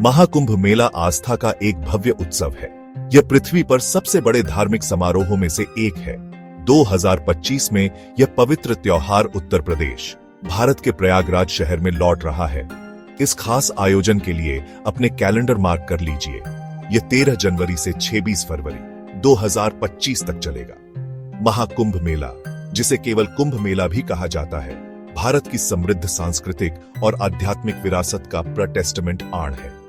महाकुंभ मेला आस्था का एक भव्य उत्सव है। यह पृथ्वी पर सबसे बड़े धार्मिक समारोहों में से एक है। 2025 में यह पवित्र त्योहार उत्तर प्रदेश, भारत के प्रयागराज शहर में लौट रहा है। इस खास आयोजन के लिए अपने कैलेंडर मार्क कर लीजिए। यह 13 जनवरी से 26 फरवरी 2025 तक चलेगा। महाकुंभ मेला, जिसे केवल कुंभ मेला भी कहा जाता है, भारत की समृद्ध सांस्कृतिक और आध्यात्मिक विरासत का प्रोटेस्टेमेंट आण है।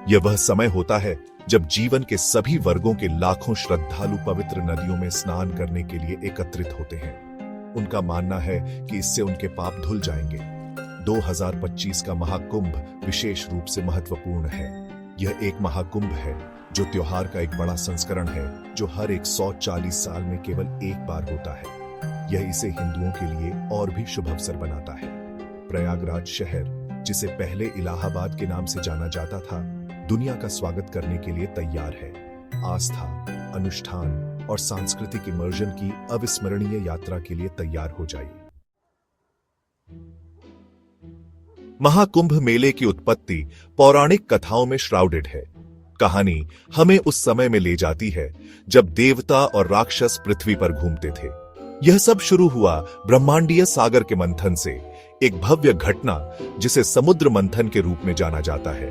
यह वह समय होता है जब जीवन के सभी वर्गों के लाखों श्रद्धालु पवित्र नदियों में स्नान करने के लिए एकत्रित होते हैं। उनका मानना है कि इससे उनके पाप धुल जाएंगे। 2025 का महाकुंभ विशेष रूप से महत्वपूर्ण है। यह एक महाकुंभ है जो त्योहार का एक बड़ा संस्करण है, जो हर 140 साल में केवल एक बार होता है। यह इसे हिंदुओं के लिए और भी शुभ अवसर बनाता है। प्रयागराज शहर, जिसे पहले इलाहाबाद के नाम से जाना जाता था, दुनिया का स्वागत करने के लिए तैयार है। आस्था, अनुष्ठान और सांस्कृतिक इमर्जन की अविस्मरणीय यात्रा के लिए तैयार हो जाइए। महाकुंभ मेले की उत्पत्ति पौराणिक कथाओं में श्राउडेड है। कहानी हमें उस समय में ले जाती है जब देवता और राक्षस पृथ्वी पर घूमते थे। यह सब शुरू हुआ ब्रह्मांडीय सागर के मंथन से, एक भव्य घटना जिसे समुद्र मंथन के रूप में जाना जाता है।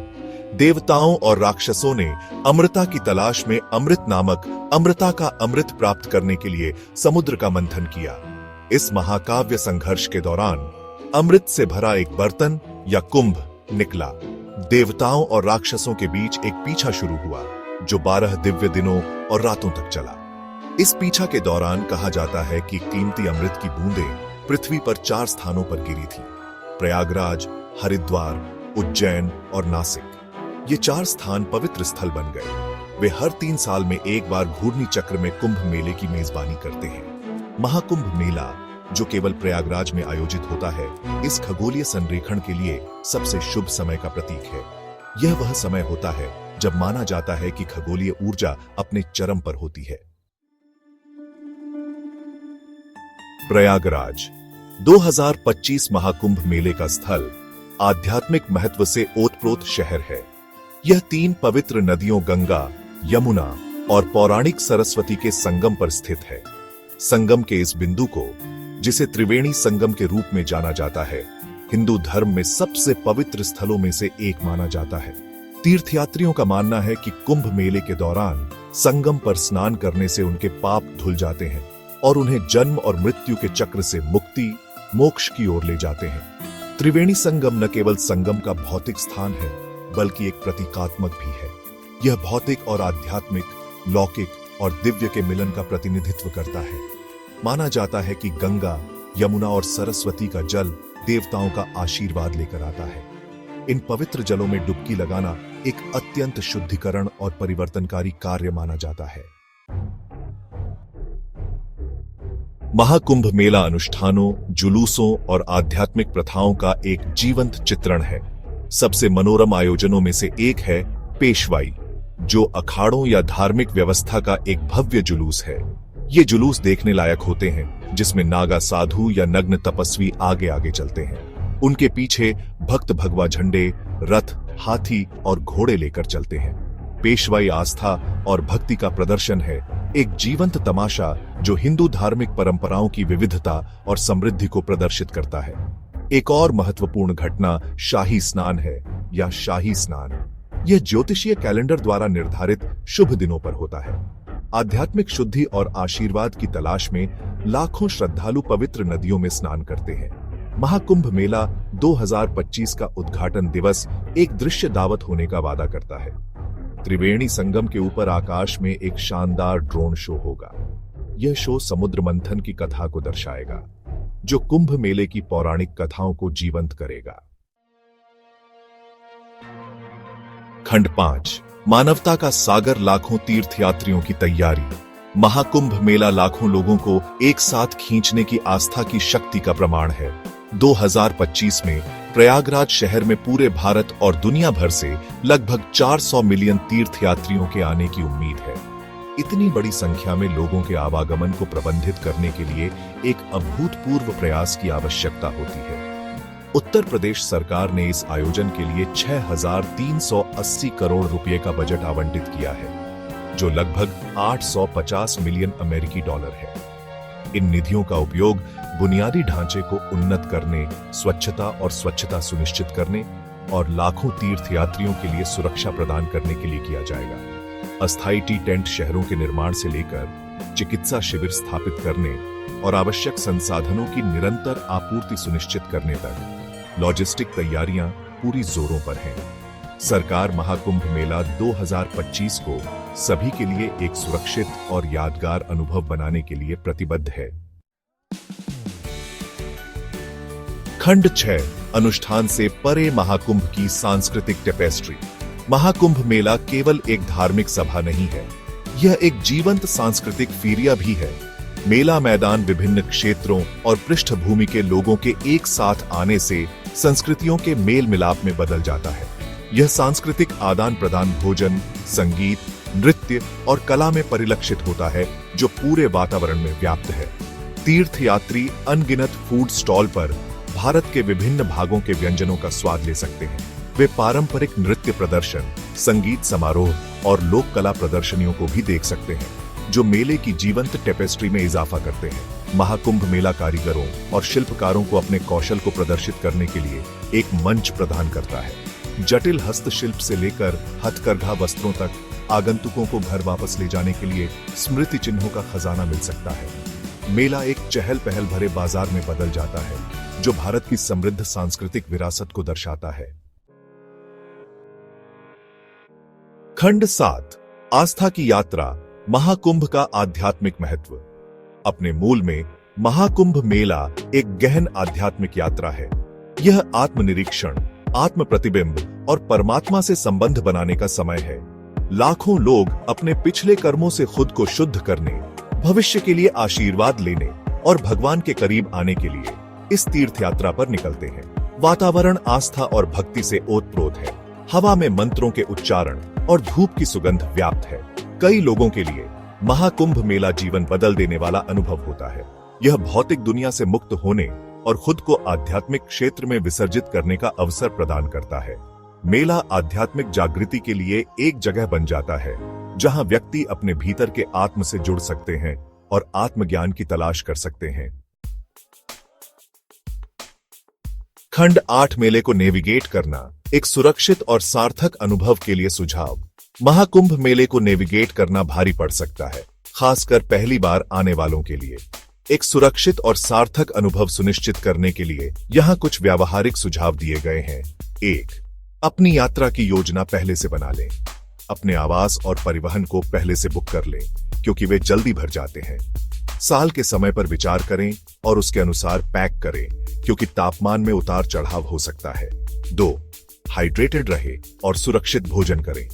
देवताओं और राक्षसों ने अमृता की तलाश में अमृत नामक अमृता का अमृत प्राप्त करने के लिए समुद्र का मंथन किया। इस महाकाव्य संघर्ष के दौरान अमृत से भरा एक बर्तन या कुंभ निकला। देवताओं और राक्षसों के बीच एक पीछा शुरू हुआ जो 12 दिव्य दिनों और रातों तक चला। इस पीछा के दौरान कहा जाता है कि कीमती अमृत की बूंदें पृथ्वी पर 4 स्थानों पर गिरी थी: प्रयागराज, हरिद्वार, उज्जैन और नासिक। ये 4 स्थान पवित्र स्थल बन गए। वे हर 3 साल में एक बार घूर्णी चक्र में कुंभ मेले की मेजबानी करते हैं। महाकुंभ मेला, जो केवल प्रयागराज में आयोजित होता है, इस खगोलीय संरेखण के लिए सबसे शुभ समय का प्रतीक है। यह वह समय होता है जब माना जाता है कि खगोलीय ऊर्जा अपने चरम पर होती है। प्रयागराज 2025 महाकुंभ मेले का स्थल आध्यात्मिक महत्व से ओतप्रोत शहर है। यह 3 पवित्र नदियों गंगा, यमुना और पौराणिक सरस्वती के संगम पर स्थित है। संगम के इस बिंदु को, जिसे त्रिवेणी संगम के रूप में जाना जाता है, हिंदू धर्म में सबसे पवित्र स्थलों में से एक माना जाता है। तीर्थयात्रियों का मानना है कि कुंभ मेले के दौरान संगम पर स्नान करने से उनके पाप धुल जाते हैं और उन्हें जन्म और मृत्यु के चक्र से मुक्ति, मोक्ष की ओर ले जाते हैं। त्रिवेणी संगम न केवल संगम का भौतिक स्थान है, बल्कि एक प्रतीकात्मक भी है। यह भौतिक और आध्यात्मिक, लौकिक और दिव्य के मिलन का प्रतिनिधित्व करता है। माना जाता है कि गंगा, यमुना और सरस्वती का जल देवताओं का आशीर्वाद लेकर आता है। इन पवित्र जलों में डुबकी लगाना एक अत्यंत शुद्धिकरण और परिवर्तनकारी कार्य माना जाता है। महाकुंभ मेला अनुष्ठानों, जुलूसों और आध्यात्मिक प्रथाओं का एक जीवंत चित्रण है। सबसे मनोरम आयोजनों में से एक है पेशवाई, जो अखाड़ों या धार्मिक व्यवस्था का एक भव्य जुलूस है। ये जुलूस देखने लायक होते हैं, जिसमें नागा साधु या नग्न तपस्वी आगे आगे चलते हैं। उनके पीछे भक्त भगवा झंडे, रथ, हाथी और घोड़े लेकर चलते हैं। पेशवाई आस्था और भक्ति का प्रदर्शन है, एक जीवंत तमाशा जो हिंदू धार्मिक परंपराओं की विविधता और समृद्धि को प्रदर्शित करता है। एक और महत्वपूर्ण घटना शाही स्नान है या शाही स्नान। यह ज्योतिषीय कैलेंडर द्वारा निर्धारित शुभ दिनों पर होता है। आध्यात्मिक शुद्धि और आशीर्वाद की तलाश में लाखों श्रद्धालु पवित्र नदियों में स्नान करते हैं। महाकुंभ मेला 2025 का उद्घाटन दिवस एक दृश्य दावत होने का वादा करता है। त्रिवेणी संगम के ऊपर आकाश में एक शानदार ड्रोन शो होगा। यह शो समुद्र मंथन की कथा को दर्शाएगा, जो कुंभ मेले की पौराणिक कथाओं को जीवंत करेगा। खंड 5, मानवता का सागर, लाखों तीर्थयात्रियों की तैयारी। महाकुंभ मेला लाखों लोगों को एक साथ खींचने की आस्था की शक्ति का प्रमाण है। 2025 में प्रयागराज शहर में पूरे भारत और दुनिया भर से लगभग 400 मिलियन तीर्थयात्रियों के आने की उम्मीद है। इतनी बड़ी संख्या में लोगों के आवागमन को प्रबंधित करने के लिए एक अभूतपूर्व प्रयास की आवश्यकता होती है। उत्तर प्रदेश सरकार ने इस आयोजन के लिए 6,380 करोड़ रुपए का बजट आवंटित किया है, जो लगभग 850 मिलियन अमेरिकी डॉलर है। इन निधियों का उपयोग बुनियादी ढांचे को उन्नत करने, स्वच्छता सुनिश्चित करने और लाखों तीर्थयात्रियों के लिए सुरक्षा प्रदान करने के लिए किया जाएगा। अस्थायी टी टेंट शहरों के निर्माण से लेकर चिकित्सा शिविर स्थापित करने और आवश्यक संसाधनों की निरंतर आपूर्ति सुनिश्चित करने तक लॉजिस्टिक तैयारियां पूरी जोरों पर हैं। सरकार महाकुंभ मेला 2025 को सभी के लिए एक सुरक्षित और यादगार अनुभव बनाने के लिए प्रतिबद्ध है। खंड 6 अनुष्ठान से परे महाकुंभ की सांस्कृतिक टेपेस्ट्री। महाकुंभ मेला केवल एक धार्मिक सभा नहीं है, यह एक जीवंत सांस्कृतिक फीरिया भी है। मेला मैदान विभिन्न क्षेत्रों और पृष्ठभूमि के लोगों के एक साथ आने से संस्कृतियों के मेल मिलाप में बदल जाता है। यह सांस्कृतिक आदान प्रदान भोजन, संगीत, नृत्य और कला में परिलक्षित होता है, जो पूरे वातावरण में व्याप्त है। तीर्थयात्री अनगिनत फूड स्टॉल पर भारत के विभिन्न भागों के व्यंजनों का स्वाद ले सकते हैं। वे पारंपरिक नृत्य प्रदर्शन, संगीत समारोह और लोक कला प्रदर्शनियों को भी देख सकते हैं, जो मेले की जीवंत टेपेस्ट्री में इजाफा करते हैं। महाकुंभ मेला कारीगरों और शिल्पकारों को अपने कौशल को प्रदर्शित करने के लिए एक मंच प्रदान करता है। जटिल हस्तशिल्प से लेकर हथकरघा वस्त्रों तक आगंतुकों को घर वापस ले जाने के लिए स्मृति चिन्हों का खजाना मिल सकता है। मेला एक चहल पहल भरे बाजार में बदल जाता है, जो भारत की समृद्ध सांस्कृतिक विरासत को दर्शाता है। खंड 7 आस्था की यात्रा, महाकुंभ का आध्यात्मिक महत्व। अपने मूल में महाकुंभ मेला एक गहन आध्यात्मिक यात्रा है। यह आत्मनिरीक्षण, आत्म प्रतिबिंब और परमात्मा से संबंध बनाने का समय है। लाखों लोग अपने पिछले कर्मों से खुद को शुद्ध करने, भविष्य के लिए आशीर्वाद लेने और भगवान के करीब आने के लिए इस तीर्थ यात्रा पर निकलते हैं। वातावरण आस्था और भक्ति से ओतप्रोत है। हवा में मंत्रों के उच्चारण और धूप की सुगंध व्याप्त है। कई लोगों के लिए महाकुंभ मेला जीवन बदल देने वाला अनुभव होता है। यह भौतिक दुनिया से मुक्त होने और खुद को आध्यात्मिक क्षेत्र में विसर्जित करने का अवसर प्रदान करता है। मेला आध्यात्मिक जागृति के लिए एक जगह बन जाता है, जहां व्यक्ति अपने भीतर के आत्म से जुड़ सकते हैं और आत्मज्ञान की तलाश कर सकते हैं। खंड 8 मेले को नेविगेट करना, एक सुरक्षित और सार्थक अनुभव के लिए सुझाव। महाकुंभ मेले को नेविगेट करना भारी पड़ सकता है, खासकर पहली बार आने वालों के लिए। एक सुरक्षित और सार्थक अनुभव सुनिश्चित करने के लिए यहाँ कुछ व्यावहारिक सुझाव दिए गए हैं। 1. अपनी यात्रा की योजना पहले से बना लें। अपने आवास और परिवहन को पहले से बुक कर लें, क्योंकि वे जल्दी भर जाते हैं। साल के समय पर विचार करें और उसके अनुसार पैक करें, क्योंकि तापमान में उतार चढ़ाव हो सकता है। 2. हाइड्रेटेड रहे और सुरक्षित भोजन करें।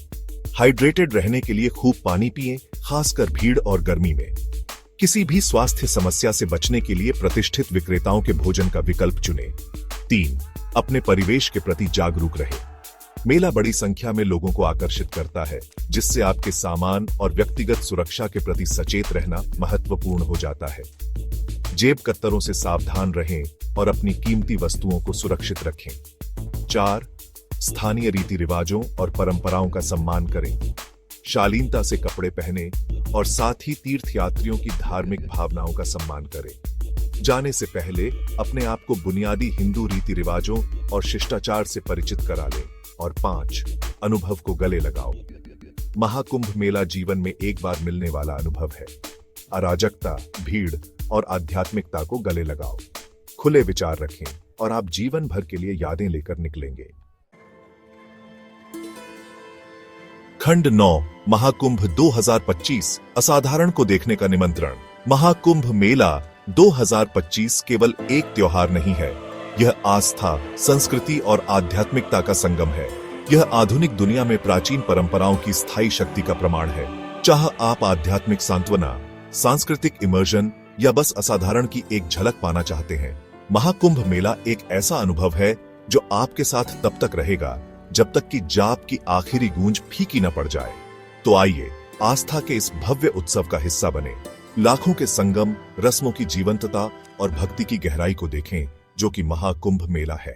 हाइड्रेटेड रहने के लिए खूब पानी पिएं, खासकर भीड़ और गर्मी में। किसी भी स्वास्थ्य समस्या से बचने के लिए प्रतिष्ठित विक्रेताओं के भोजन का विकल्प चुनें। 3. अपने परिवेश के प्रति जागरूक रहें। मेला बड़ी संख्या में लोगों को आकर्षित करता है, जिससे आपके सामान और व्यक्तिगत सुरक्षा के प्रति सचेत रहना महत्वपूर्ण हो जाता है। जेब कत्तरों से सावधान रहें और अपनी कीमती वस्तुओं को सुरक्षित रखें। 4. स्थानीय रीति रिवाजों और परंपराओं का सम्मान करें। शालीनता से कपड़े पहने और साथ ही तीर्थयात्रियों की धार्मिक भावनाओं का सम्मान करें। जाने से पहले अपने आप को बुनियादी हिंदू रीति रिवाजों और शिष्टाचार से परिचित करा लें। और 5. अनुभव को गले लगाओ। महाकुंभ मेला जीवन में एक बार मिलने वाला अनुभव है। अराजकता, भीड़ और आध्यात्मिकता को गले लगाओ। खुले विचार रखें और आप जीवन भर के लिए यादें लेकर निकलेंगे। खंड 9 महाकुंभ 2025 असाधारण को देखने का निमंत्रण। महाकुंभ मेला 2025 केवल एक त्योहार नहीं है, यह आस्था, संस्कृति और आध्यात्मिकता का संगम है। यह आधुनिक दुनिया में प्राचीन परंपराओं की स्थायी शक्ति का प्रमाण है। चाहे आप आध्यात्मिक सांत्वना, सांस्कृतिक इमर्जन या बस असाधारण की एक झलक पाना चाहते हैं, महाकुंभ मेला एक ऐसा अनुभव है जो आपके साथ तब तक रहेगा जब तक कि जाप की आखिरी गूंज फीकी न पड़ जाए। तो आइए आस्था के इस भव्य उत्सव का हिस्सा बने। लाखों के संगम, रस्मों की जीवंतता और भक्ति की गहराई को देखें, जो कि महाकुंभ मेला है।